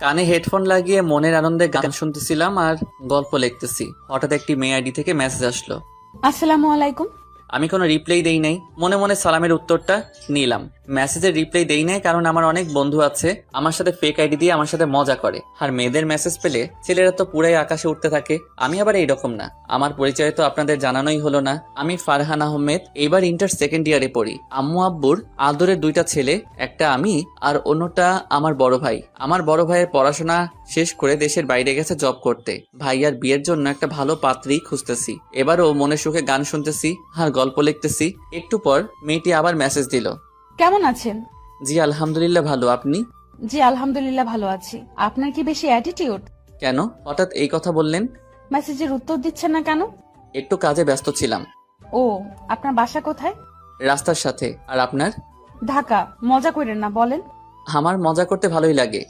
কানে হেডফোন লাগিয়ে মনের আনন্দে গান শুনতেছিলাম আর গল্প লিখতেছি। হঠাৎ একটি মেয়ে আইডি থেকে মেসেজ আসলো। আসসালামু আলাইকুম। আমি কোনো রিপ্লাই দেই নাই, মনে মনে সালামের উত্তরটা নিলাম। মেসেজের রিপ্লাই দেই নাই কারণ আমার অনেক বন্ধু আছে আমার সাথে ফেক আইডি দিয়ে আমার সাথে মজা করে, আর মেয়েদের মেসেজ পেলে ছেলেরা তো পুরাই আকাশে উঠতে থাকে। আমি আবার এইরকম না। আমার পরিচয় তো আপনাদের জানানোই হলো না। আমি ফারহান আহমেদ, এবার ইন্টার সেকেন্ড ইয়ারে পড়ি। আম্মু আব্বুর আদরের দুইটা ছেলে, একটা আমি আর অন্যটা আমার বড় ভাই। আমার বড় ভাইয়ের পড়াশোনা শেষ করে দেশের বাইরে গেছে জব করতে। ভাইয়ার বিয়ের জন্য একটা ভালো পাত্রী খুঁজতেছি। এবারও মনে সুখে গান শুনতেছি আর গল্প লিখতেছি। একটু পর মেয়েটি আবার মেসেজ দিল। কেমন আছেন? জি আলহামদুলিল্লাহ ভালো, আপনি? জি আলহামদুলিল্লাহ ভালো আছি। আপনার কি বেশি অ্যাটিটিউড? কেন হঠাৎ এই কথা বললেন? মেসেজের উত্তর দিচ্ছেন না কেন? একটু কাজে ব্যস্ত ছিলাম। ও, আপনার বাসা কোথায়? রাস্তার সাথে। আর আপনার? ঢাকা। মজা করেন না, বলেন। আমার মজা করতে ভালোই লাগে।